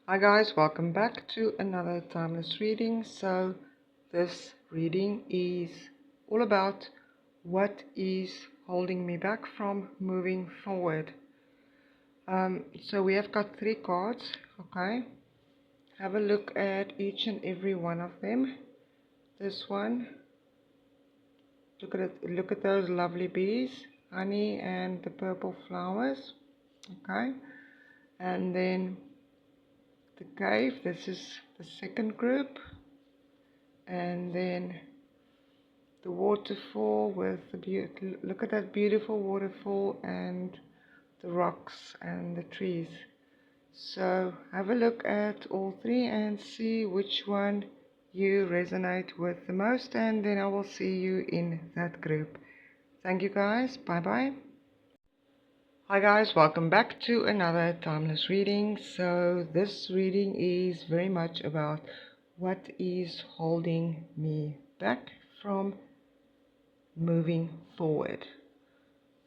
Hi guys, welcome back to another timeless reading. So this reading is all about what is holding me back from moving forward. So we have got 3 cards, okay? Have a look at each and every one of them. This one, look at it, look at those lovely bees, honey and the purple flowers, okay? And then the cave, this is the second group. And then the waterfall with the look at that beautiful waterfall and the rocks and the trees. So have a look at all 3 and see which one you resonate with the most, and then I will see you in that group. Thank you guys. Bye bye. Hi guys, welcome back to another timeless reading. So this reading is very much about what is holding me back from moving forward.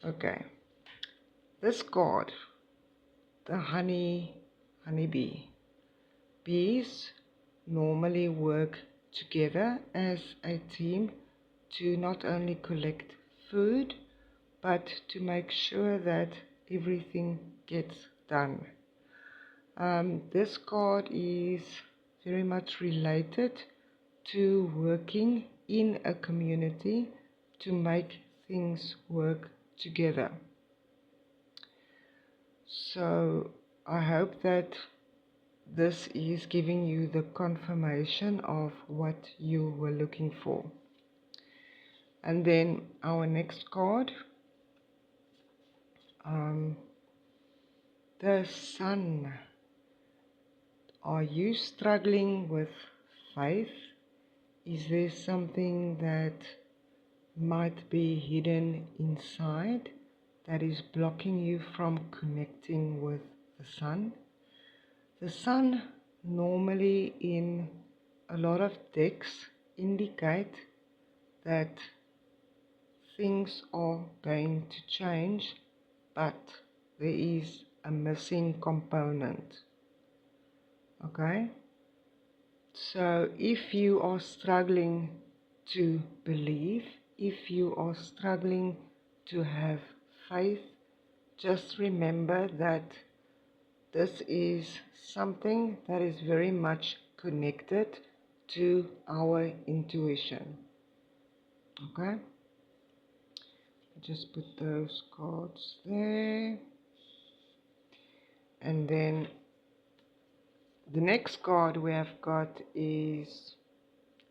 Okay, this card, the honeybee. Bees normally work together as a team to not only collect food but to make sure that everything gets done. This card is very much related to working in a community to make things work together. So I hope that this is giving you the confirmation of what you were looking for. And then our next card, the sun. Are you struggling with faith? Is there something that might be hidden inside that is blocking you from connecting with the sun? The sun normally in a lot of decks indicate that things are going to change, but there is a missing component. Okay? So if you are struggling to believe, if you are struggling to have faith, just remember that this is something that is very much connected to our intuition. Okay? Just put those cards there. And then the next card we have got is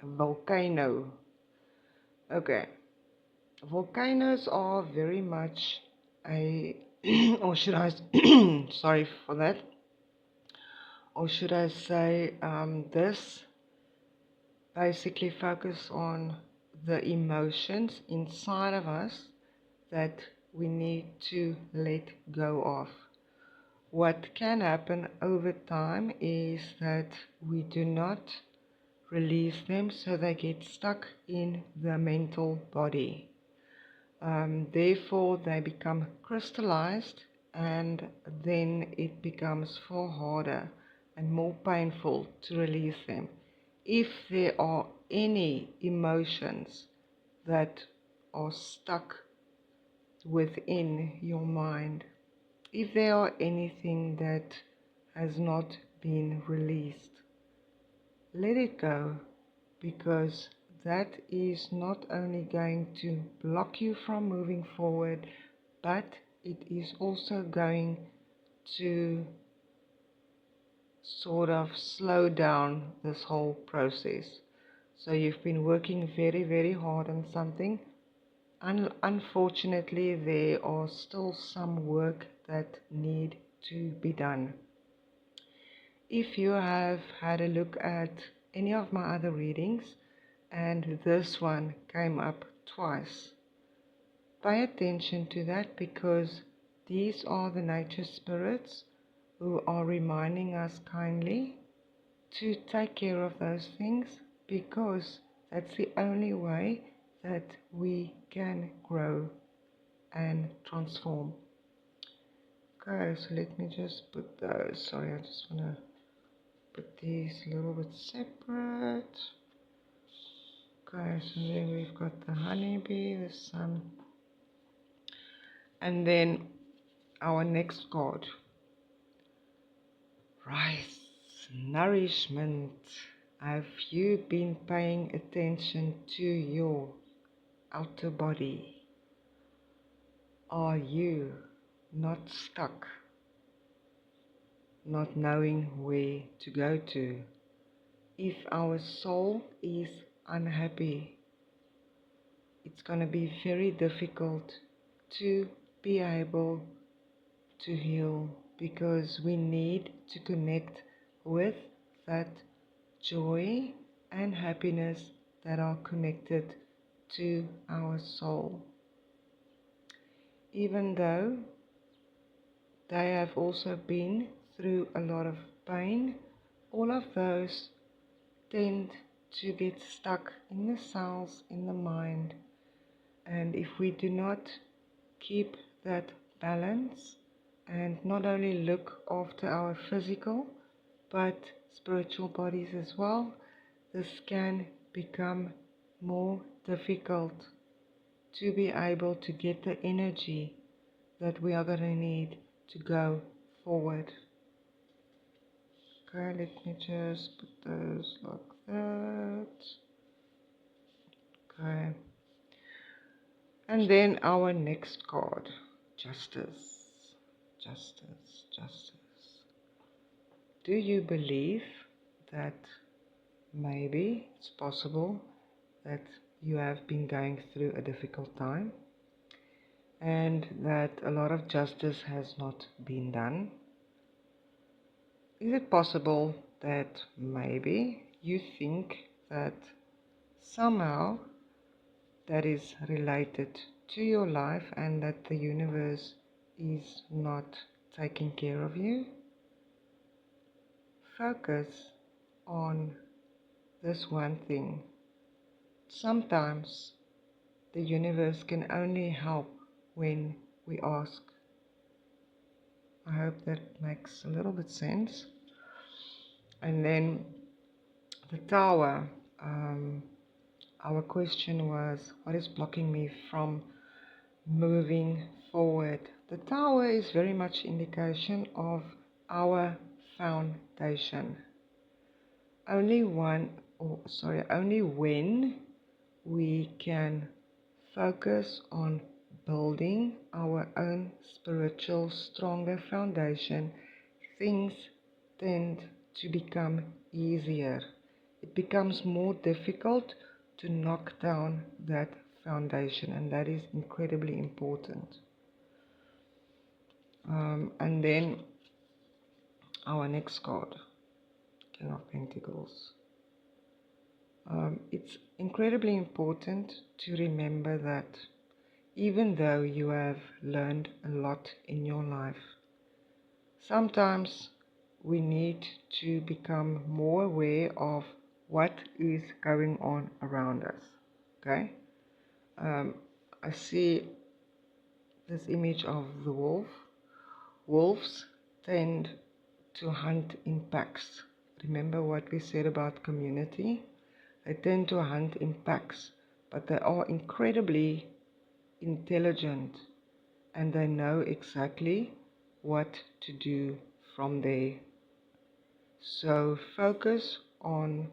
a volcano. Okay. Volcanoes are very much a, or should I, sorry for that, or should I say, this basically focus on the emotions inside of us that we need to let go of. What can happen over time is that we do not release them, so they get stuck in the mental body. Therefore, they become crystallized, and then it becomes far harder and more painful to release them. If there are any emotions that are stuck within your mind, if there are anything that has not been released, let it go, because that is not only going to block you from moving forward, but it is also going to sort of slow down this whole process. So you've been working very, very hard on something. Unfortunately, there are still some work that need to be done. If you have had a look at any of my other readings and this one came up twice, pay attention to that, because these are the nature spirits who are reminding us kindly to take care of those things, because that's the only way that we can grow and transform. Okay, so let me just put those. Sorry, I just want to put these a little bit separate. Okay, so then we've got the honeybee, the sun, and then our next card, rice, nourishment. Have you been paying attention to your outer body? Are you not stuck, not knowing where to go to? If our soul is unhappy, it's going to be very difficult to be able to heal, because we need to connect with that joy and happiness that are connected to our soul. Even though they have also been through a lot of pain, all of those tend to get stuck in the cells, in the mind. And if we do not keep that balance and not only look after our physical but spiritual bodies as well, this can become more difficult to be able to get the energy that we are going to need to go forward. Okay, let me just put those like that. Okay. And then our next card, justice. Justice, justice. Do you believe that maybe it's possible that you have been going through a difficult time and that a lot of justice has not been done? Is it possible that maybe you think that somehow that is related to your life and that the universe is not taking care of you? Focus on this one thing. Sometimes the universe can only help when we ask. I hope that makes a little bit sense. And then the tower. Our question was, what is blocking me from moving forward? The tower is very much indication of our foundation. Only when we can focus on building our own spiritual stronger foundation, things tend to become easier. It becomes more difficult to knock down that foundation, and that is incredibly important. And then our next card, King of Pentacles. It's incredibly important to remember that even though you have learned a lot in your life, sometimes we need to become more aware of what is going on around us. Okay? I see this image of the wolf. Wolves tend to hunt in packs. Remember what we said about community? They tend to hunt in packs, but they are incredibly intelligent and they know exactly what to do from there. So focus on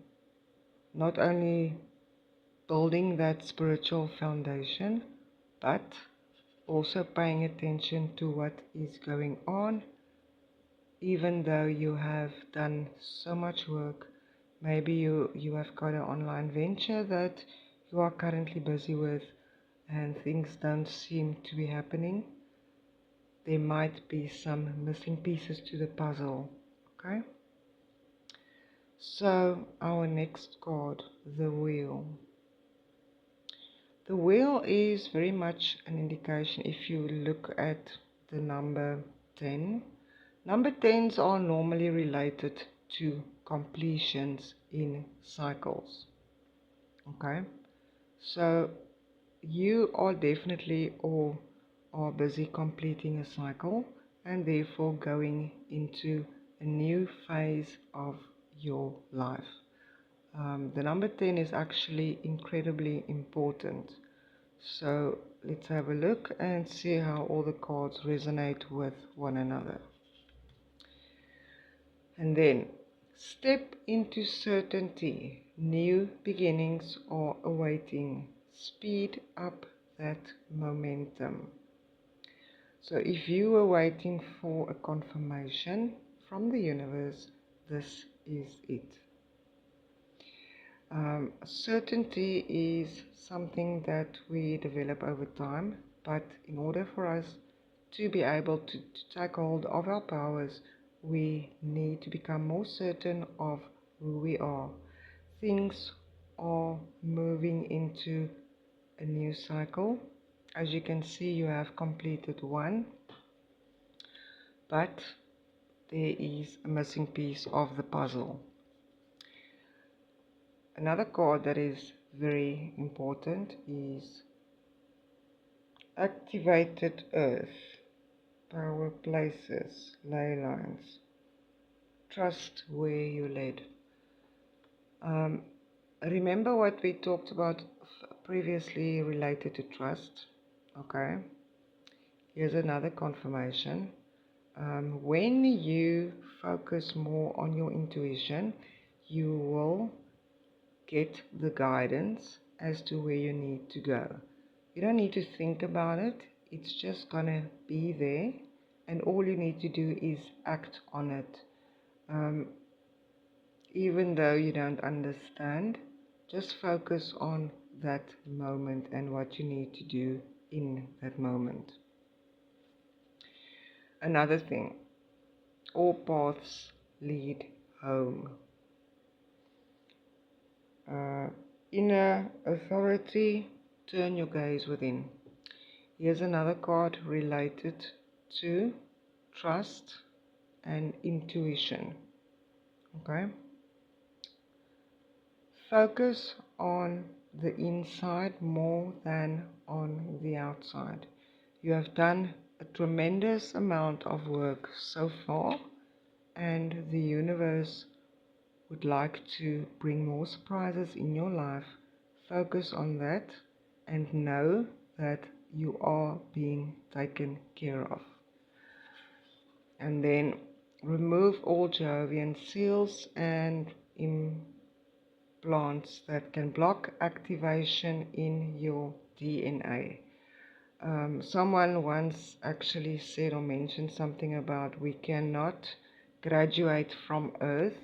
not only building that spiritual foundation, but also paying attention to what is going on. Even though you have done so much work, maybe you have got an online venture that you are currently busy with and things don't seem to be happening. There might be some missing pieces to the puzzle. Okay? So our next card, the wheel. The wheel is very much an indication. If you look at the number 10, number 10s are normally related to completions in cycles. Okay, so you are definitely or are busy completing a cycle and therefore going into a new phase of your life. The number 10 is actually incredibly important. So let's have a look and see how all the cards resonate with one another. And then, step into certainty. New beginnings are awaiting. Speed up that momentum. So if you were waiting for a confirmation from the universe, this is it. Certainty is something that we develop over time, but in order for us to be able to take hold of our powers, we need to become more certain of who we are. Things are moving into a new cycle. As you can see, you have completed one, but there is a missing piece of the puzzle. Another card that is very important is activated earth, power places, ley lines. Trust where you led. Remember what we talked about previously related to trust? Okay. Here's another confirmation. When you focus more on your intuition, you will get the guidance as to where you need to go. You don't need to think about it, it's just gonna be there, and all you need to do is act on it. Even though you don't understand, just focus on that moment and what you need to do in that moment. Another thing, all paths lead home. Inner authority, turn your gaze within. Here's another card related to trust and intuition. Okay? Focus on the inside more than on the outside. You have done a tremendous amount of work so far, and the universe would like to bring more surprises in your life. Focus on that and know that you are being taken care of. And then remove all Jovian seals and implants that can block activation in your DNA. Someone once actually said or mentioned something about we cannot graduate from Earth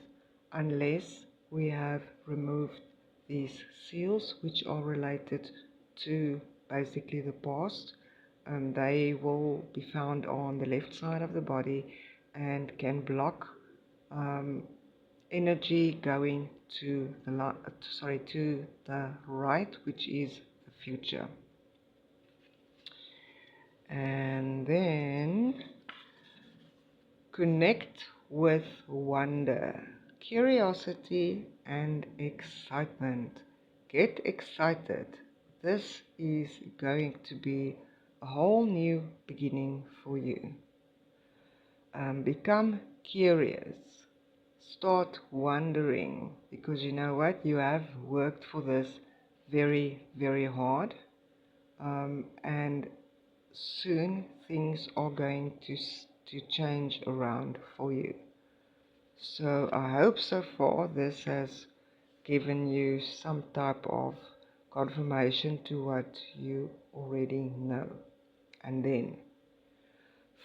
unless we have removed these seals, which are related to basically the past. They will be found on the left side of the body and can block energy going to the right, which is the future. And then connect with wonder, curiosity, and excitement. Get excited. This is going to be a whole new beginning for you. Become curious. Start wondering, because you know what? You have worked for this very, very hard. And soon things are going to change around for you. So I hope so far this has given you some type of confirmation to what you already know. And then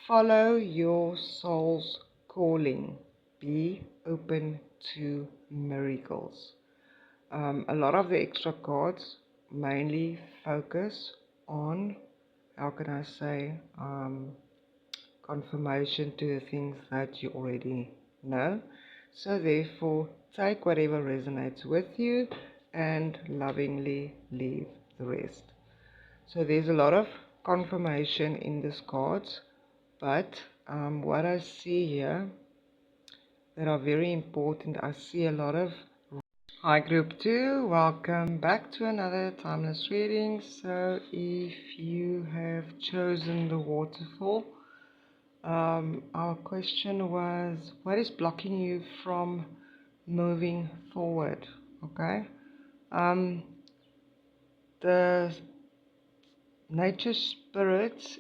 follow your soul's calling. Be open to miracles. A lot of the extra cards mainly focus on, how can I say, confirmation to the things that you already know. So therefore, take whatever resonates with you and lovingly leave the rest. So there's a lot of confirmation in these cards, but what I see here that are very important, I see a lot of. Hi group 2, welcome back to another timeless reading. So if you have chosen the waterfall, our question was, what is blocking you from moving forward. Okay. Um, the nature spirits,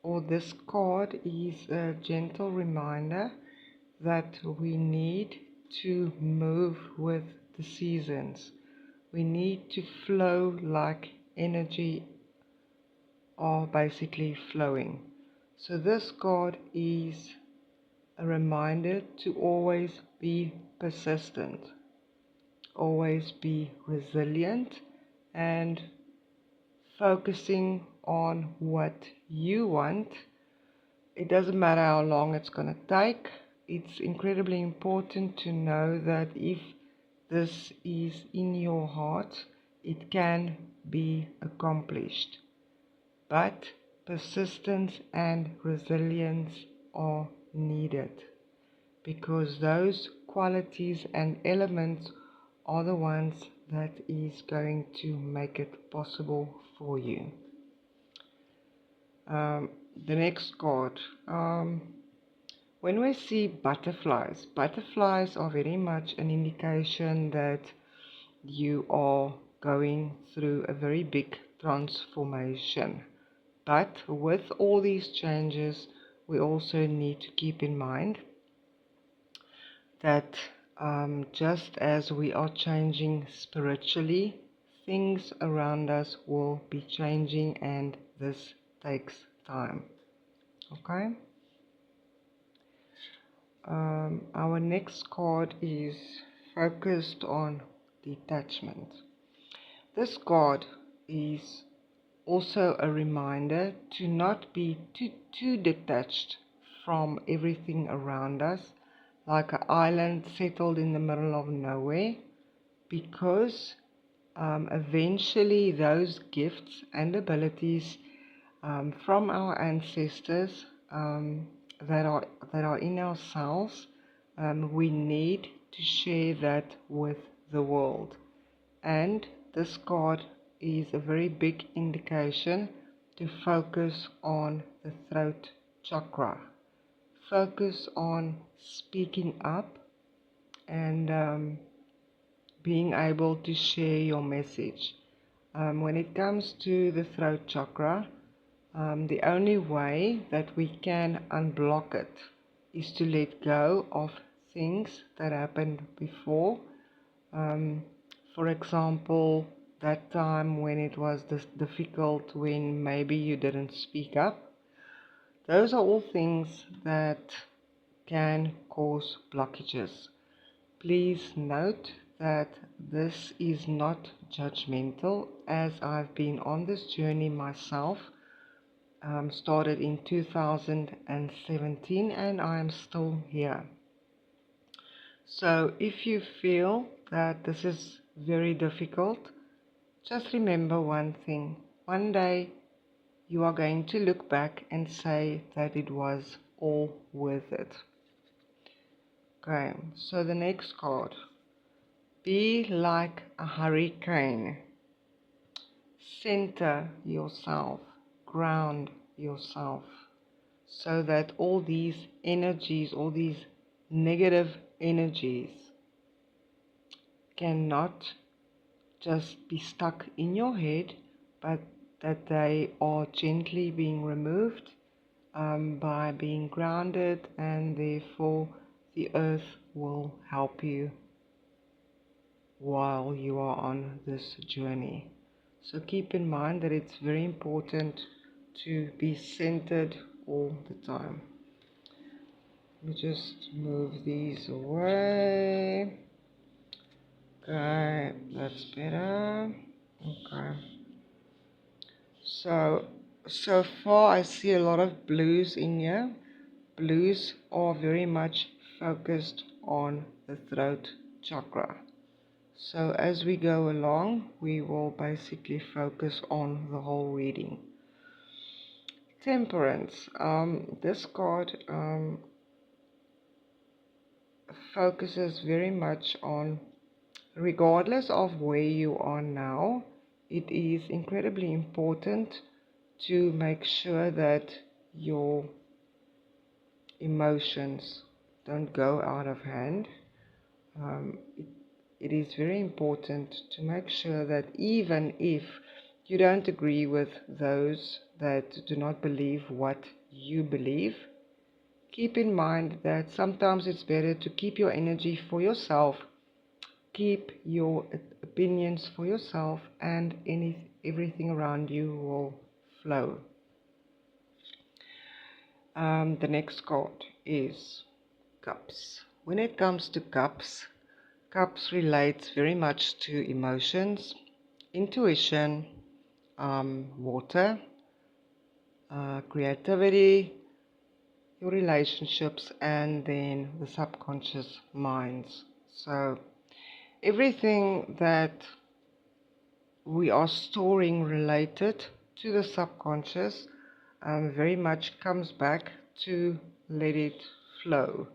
or this card, is a gentle reminder that we need to move with the seasons. We need to flow like energy are basically flowing. So this card is a reminder to always be persistent, always be resilient, and focusing on what you want. It doesn't matter how long it's going to take. It's incredibly important to know that if this is in your heart, it can be accomplished. But persistence and resilience are needed, because those qualities and elements are the ones that is going to make it possible for you. The next card. When we see butterflies, butterflies are very much an indication that you are going through a very big transformation. But with all these changes, we also need to keep in mind that just as we are changing spiritually, things around us will be changing, and this takes time. Okay? Our next card is focused on detachment. This card is also a reminder to not be too detached from everything around us, like an island settled in the middle of nowhere, because eventually those gifts and abilities from our ancestors that are in ourselves, we need to share that with the world. And this card is a very big indication to focus on the throat chakra. Focus on speaking up and being able to share your message. When it comes to the throat chakra, the only way that we can unblock it is to let go of things that happened before. For example, that time when it was difficult, when maybe you didn't speak up. Those are all things that can cause blockages. Please note that this is not judgmental, as I've been on this journey myself. Started in 2017 and I am still here. So if you feel that this is very difficult, just remember one thing. One day you are going to look back and say that it was all worth it. Okay, so the next card. Be like a hurricane. Center yourself, ground yourself, so that all these energies, all these negative energies cannot just be stuck in your head, but that they are gently being removed by being grounded, and therefore the earth will help you while you are on this journey. So keep in mind that it's very important to be centered all the time. Let me just move these away. Okay, that's better. Okay. So far I see a lot of blues in here. Blues are very much focused on the throat chakra. So as we go along, we will basically focus on the whole reading. Temperance. This card focuses very much on, regardless of where you are now, it is incredibly important to make sure that your emotions don't go out of hand. It is very important to make sure that even if you don't agree with those that do not believe what you believe, keep in mind that sometimes it's better to keep your energy for yourself, keep your opinions for yourself, and everything around you will flow. The next card is Cups. When it comes to cups, cups relates very much to emotions, intuition, water, creativity, your relationships, and then the subconscious minds. So everything that we are storing related to the subconscious very much comes back to let it flow.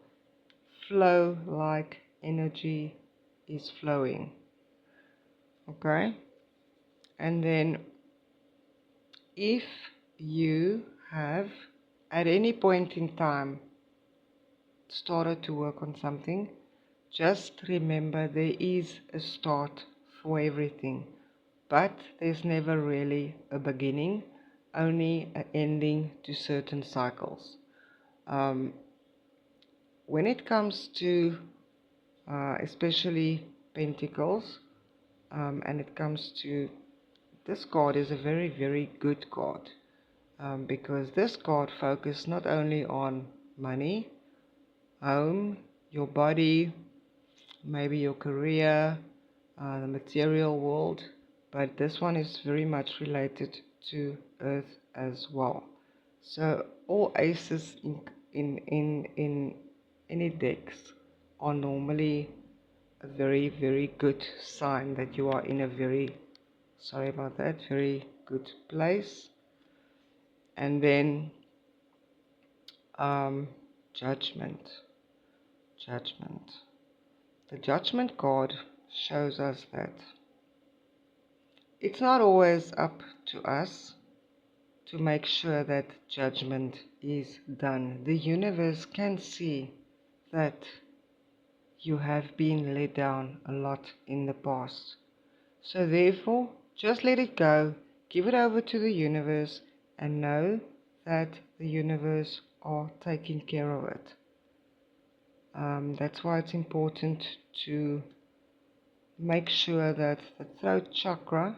Flow like energy is flowing. Okay? And then if you have at any point in time started to work on something, just remember there is a start for everything, but there's never really a beginning, only an ending to certain cycles. Um, when it comes to especially Pentacles, and it comes to this card is a very, very good card, because this card focuses not only on money, home, your body, maybe your career, the material world, but this one is very much related to earth as well. So all aces in any decks are normally a very, very good sign that you are in a very, sorry about that, very good place. And then um, judgment. Judgment. The judgment card shows us that it's not always up to us to make sure that judgment is done. The universe can see that you have been let down a lot in the past. So therefore, just let it go, give it over to the universe, and know that the universe are taking care of it. That's why it's important to make sure that the throat chakra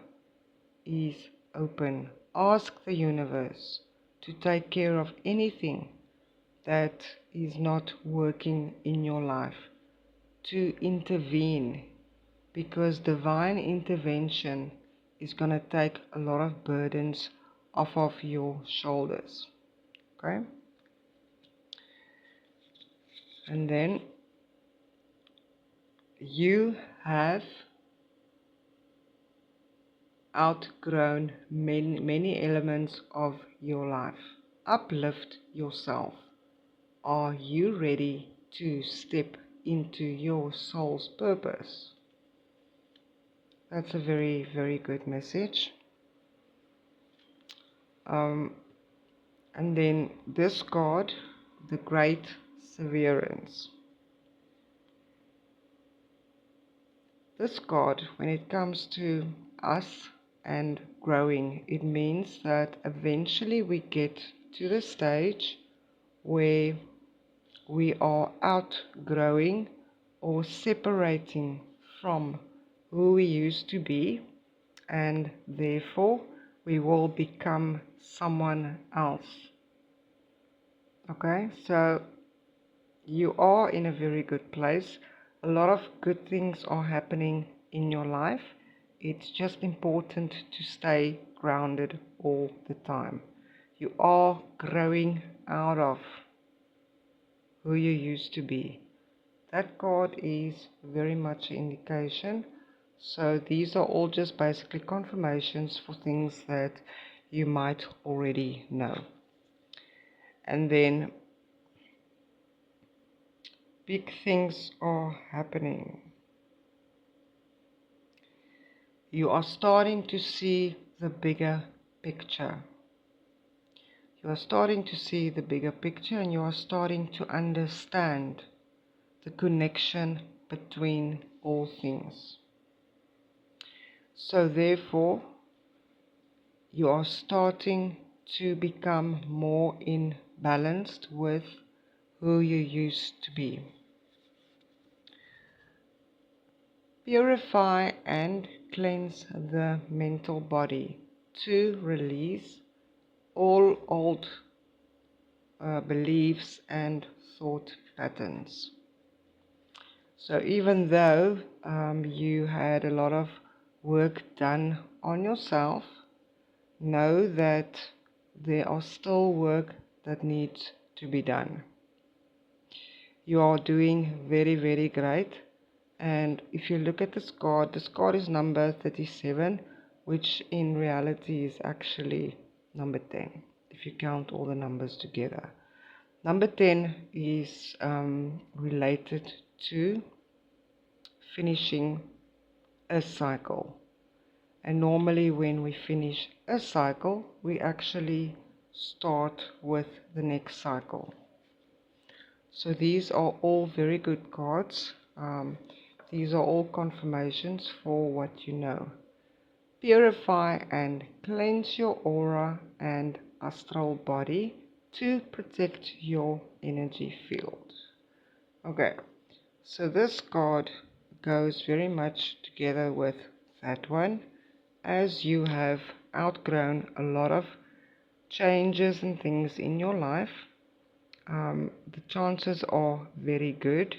is open. Ask the universe to take care of anything that is not working in your life, to intervene, because divine intervention is going to take a lot of burdens off of your shoulders. Okay? And then you have outgrown many elements of your life. Uplift yourself. Are you ready to step into your soul's purpose? That's a very, very good message. And then this card, the Great Severance. This card, when it comes to us and growing, it means that eventually we get to the stage where we are outgrowing or separating from who we used to be, and therefore we will become someone else. Okay, so you are in a very good place. A lot of good things are happening in your life. It's just important to stay grounded all the time. You are growing out of who you used to be. That card is very much an indication. So these are all just basically confirmations for things that you might already know. And then big things are happening. You are starting to see the bigger picture. You are starting to see the bigger picture, and you are starting to understand the connection between all things. So therefore, you are starting to become more in balance with who you used to be. Purify and cleanse the mental body to release all old beliefs and thought patterns. So even though you had a lot of work done on yourself, know that there are still work that needs to be done. You are doing very, very great. And if you look at this card is number 37, which in reality is actually number 10, if you count all the numbers together. Number 10 is related to finishing a cycle. And normally when we finish a cycle, we actually start with the next cycle. So these are all very good cards. These are all confirmations for what you know. Purify and cleanse your aura and astral body to protect your energy field. Okay, so this card goes very much together with that one, as you have outgrown a lot of changes and things in your life. The chances are very good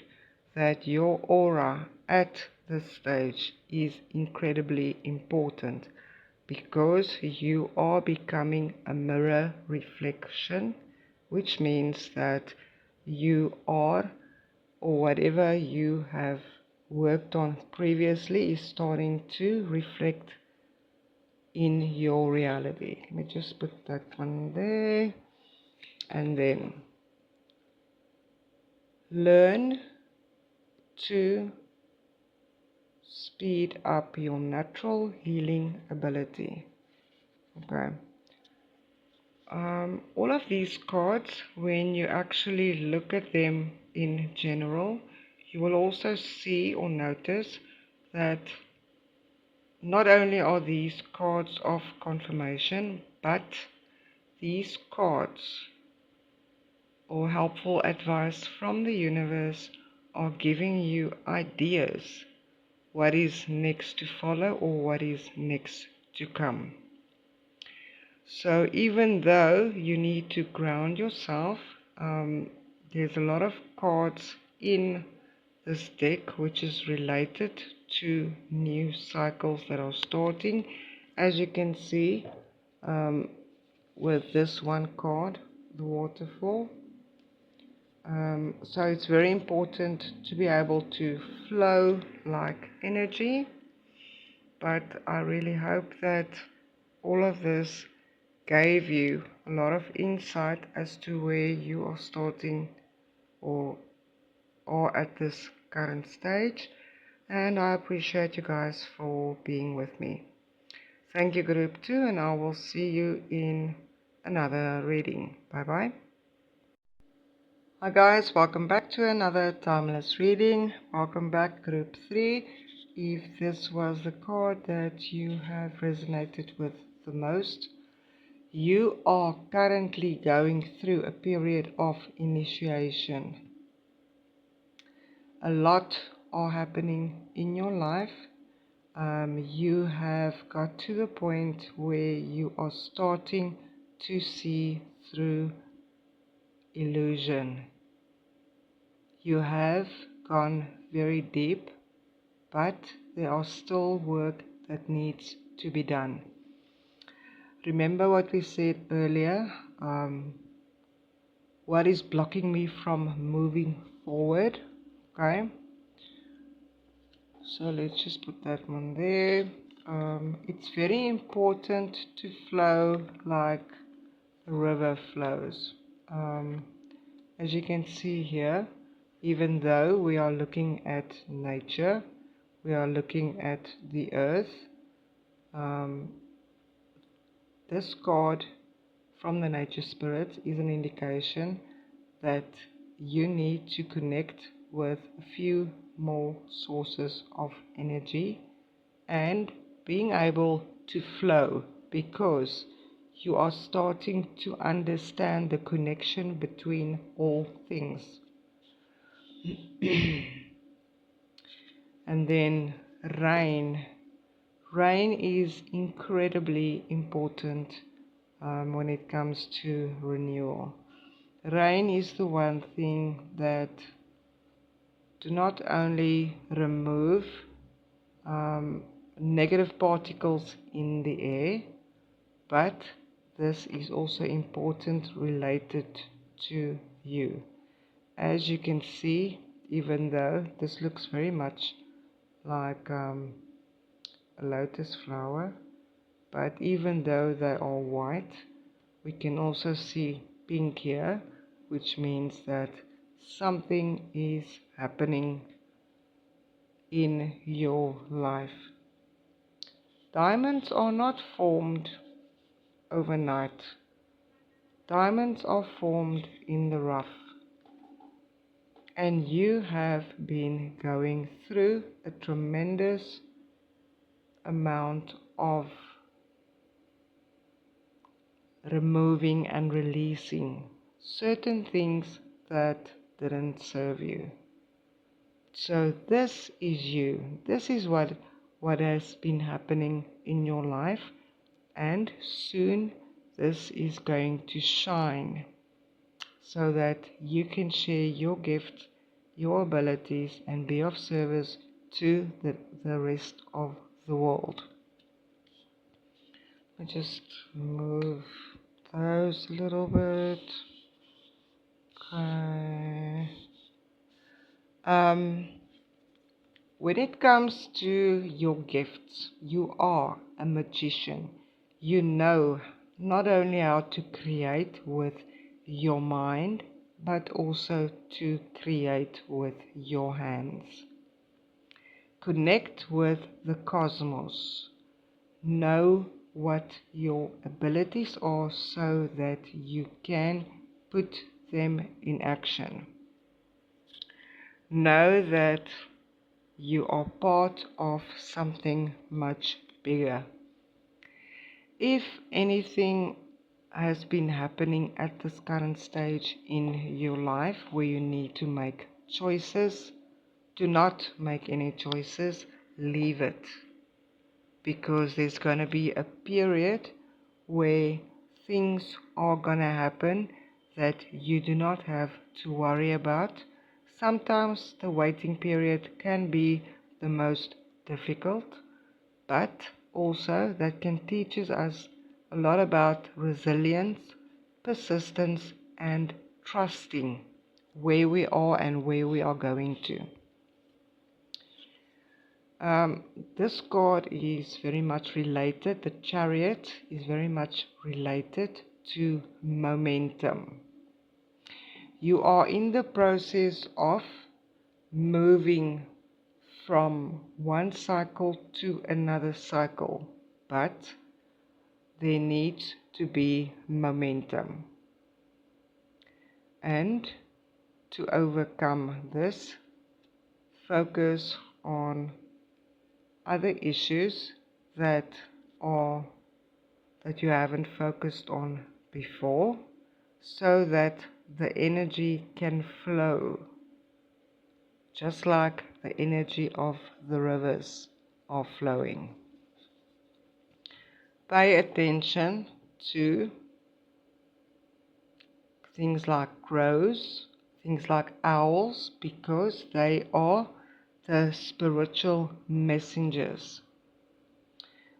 that your aura at this stage is incredibly important, because you are becoming a mirror reflection, which means that you are, or whatever you have worked on previously, is starting to reflect in your reality. Let me just put that one there. And then learn to speed up your natural healing ability. Okay. All of these cards, when you actually look at them in general, you will also see or notice that not only are these cards of confirmation, but these cards or helpful advice from the universe are giving you ideas what is next to follow or what is next to come. So even though you need to ground yourself, there's a lot of cards in this deck which is related to new cycles that are starting. As you can see with this one card, the waterfall. So it's very important to be able to flow like energy, but I really hope that all of this gave you a lot of insight as to where you are starting or at this current stage, and I appreciate you guys for being with me. Thank you, group 2, and I will see you in another reading. Bye bye. Hi guys, welcome back to another timeless reading. Welcome back, group 3. If this was the card that you have resonated with the most, you are currently going through a period of initiation. A lot are happening in your life. You have got to the point where you are starting to see through illusion. You have gone very deep, but there are still work that needs to be done. Remember what we said earlier, what is blocking me from moving forward, okay? So let's just put that one there. It's very important to flow like a river flows. As you can see here, even though we are looking at nature, we are looking at the earth, this card from the nature spirit is an indication that you need to connect with a few more sources of energy and being able to flow, because you are starting to understand the connection between all things. And then rain. Rain is incredibly important when it comes to renewal. Rain is the one thing that do not only remove negative particles in the air, but this is also important related to you. As you can see, even though this looks very much like a lotus flower, but even though they are white, we can also see pink here, which means that something is happening in your life. Diamonds are not formed overnight. Diamonds are formed in the rough. And you have been going through a tremendous amount of removing and releasing certain things that didn't serve you. So this is you. This is what has been happening in your life, and soon this is going to shine so that you can share your gifts, your abilities, and be of service to the rest of the world. I just move those a little bit. Okay. When it comes to your gifts, you are a magician. You know not only how to create with your mind, but also to create with your hands. Connect with the cosmos. Know what your abilities are so that you can put them in action. Know that you are part of something much bigger. If anything has been happening at this current stage in your life where you need to make choices, do not make any choices, leave it. Because there's going to be a period where things are going to happen that you do not have to worry about. Sometimes the waiting period can be the most difficult, but also that can teach us a lot about resilience, persistence, and trusting where we are and where we are going to. This card is very much related, the Chariot is very much related to momentum. You are in the process of moving from one cycle to another cycle, but there needs to be momentum. And to overcome this, focus on other issues that you haven't focused on before, so that the energy can flow, just like the energy of the rivers are flowing. Pay attention to things like crows, things like owls, because they are the spiritual messengers.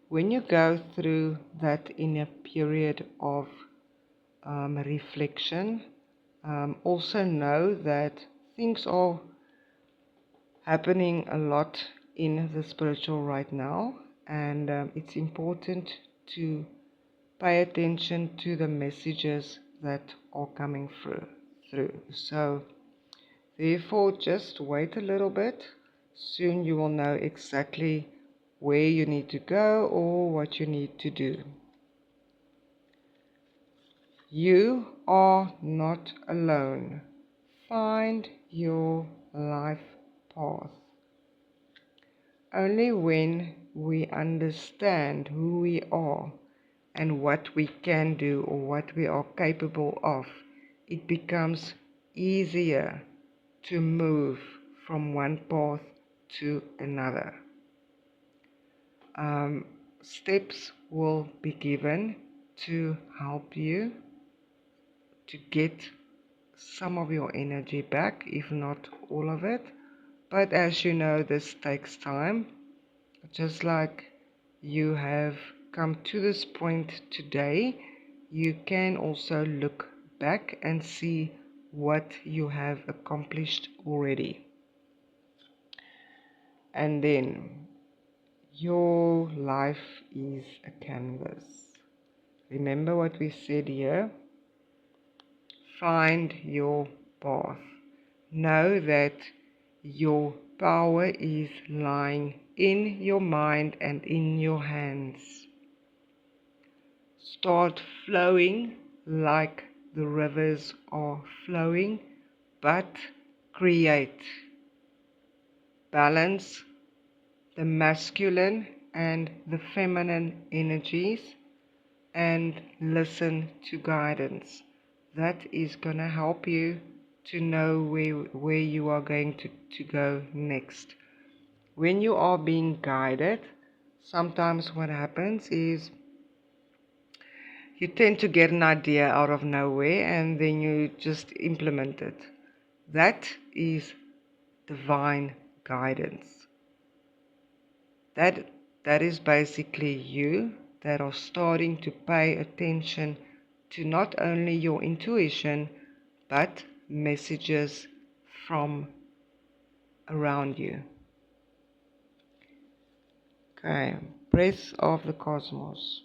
When you go through that inner period of reflection, also know that things are happening a lot in the spiritual right now, and it's important to pay attention to the messages that are coming through. So therefore, just wait a little bit. Soon you will know exactly where you need to go or what you need to do. You are not alone. Find your life path. Only when we understand who we are and what we can do or what we are capable of, it becomes easier to move from one path to another. Steps will be given to help you to get some of your energy back, if not all of it. But as you know, this takes time. Just like you have come to this point today, you can also look back and see what you have accomplished already. And then your life is a canvas. Remember what we said here? Find your path. Know that your power is lying in your mind and in your hands. Start flowing like the rivers are flowing, but create. Balance the masculine and the feminine energies and listen to guidance. That is going to help you to know where you are going to go next. When you are being guided, sometimes what happens is you tend to get an idea out of nowhere and then you just implement it. That is divine guidance. That is basically you that are starting to pay attention to not only your intuition, but messages from around you. Okay, breath of the cosmos.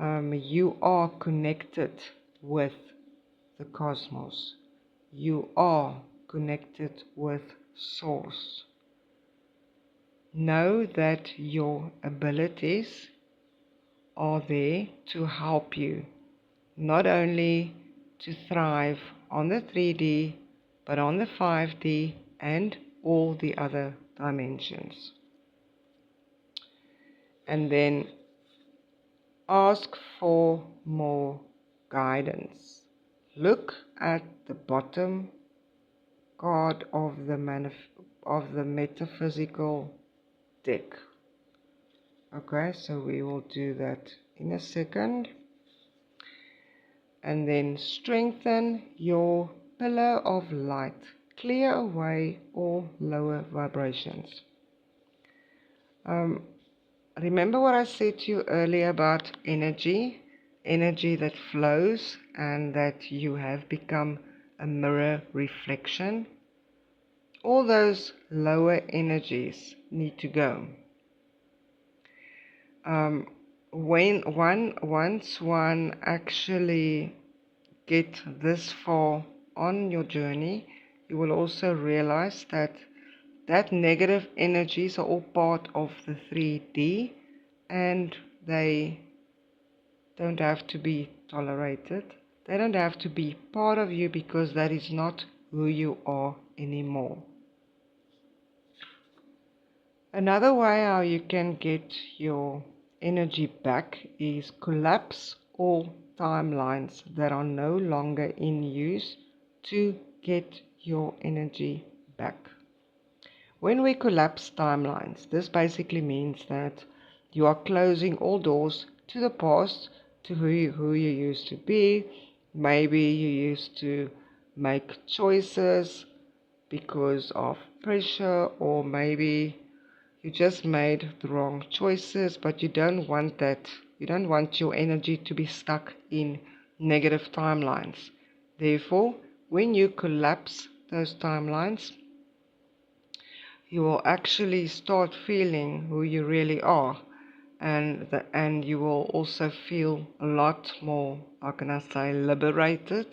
You are connected with the cosmos. You are connected with Source. Know that your abilities are there to help you, not only to thrive on the 3D, but on the 5D and all the other dimensions. And then ask for more guidance. Look at the bottom card of the metaphysical deck. Okay, so we will do that in a second. And then strengthen your pillar of light. Clear away all lower vibrations. Remember what I said to you earlier about energy? Energy that flows and that you have become a mirror reflection. All those lower energies need to go. Once one actually get this far on your journey, you will also realize that negative energies are all part of the 3D and they don't have to be tolerated. They don't have to be part of you because that is not who you are anymore. Another way how you can get your energy back is collapse all timelines that are no longer in use to get your energy back. When we collapse timelines, this basically means that you are closing all doors to the past, to who you used to be. Maybe you used to make choices because of pressure, or maybe you just made the wrong choices, but you don't want that. You don't want your energy to be stuck in negative timelines. Therefore, when you collapse those timelines, you will actually start feeling who you really are, and you will also feel a lot more, how can I say, liberated,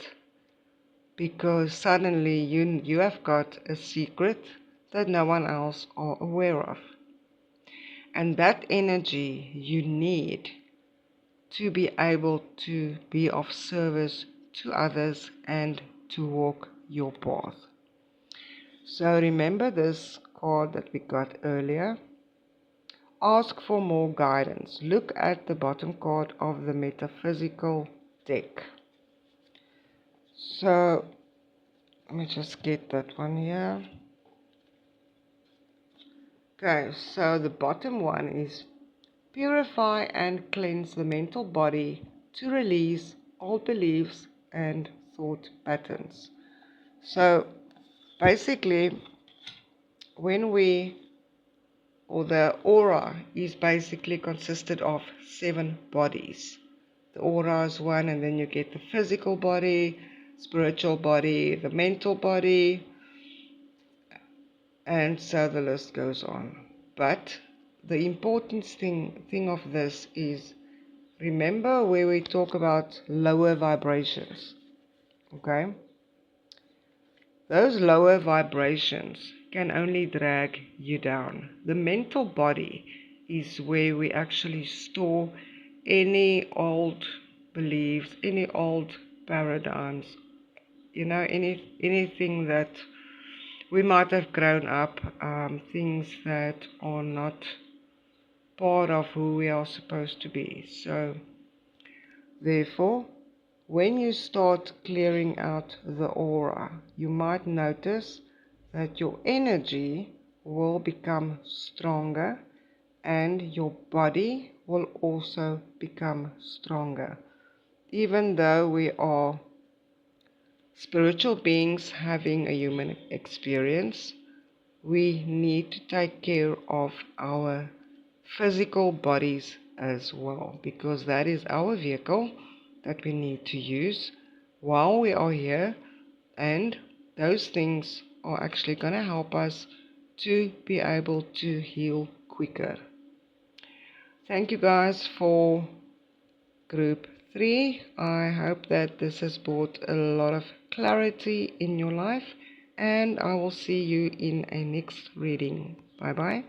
because suddenly you have got a secret that no one else are aware of. And that energy you need to be able to be of service to others and to walk your path. So remember this card that we got earlier. ask for more guidance. Look at the bottom card of the metaphysical deck. So, let me just get that one here. Okay, so the bottom one is purify and cleanse the mental body to release old beliefs and thought patterns. So, basically, the aura is basically consisted of 7 bodies. The aura is one, and then you get the physical body, spiritual body, the mental body, and so the list goes on. But the important thing of this is, remember where we talk about lower vibrations, okay? Those lower vibrations can only drag you down. The mental body is where we actually store any old beliefs, any old paradigms, anything that we might have grown up, things that are not part of who we are supposed to be. So, therefore, when you start clearing out the aura, you might notice that your energy will become stronger and your body will also become stronger. Even though we are spiritual beings having a human experience, we need to take care of our physical bodies as well, because that is our vehicle that we need to use while we are here, and those things are actually going to help us to be able to heal quicker. Thank you guys for group 3. I hope that this has brought a lot of clarity in your life, and I will see you in a next reading. Bye bye.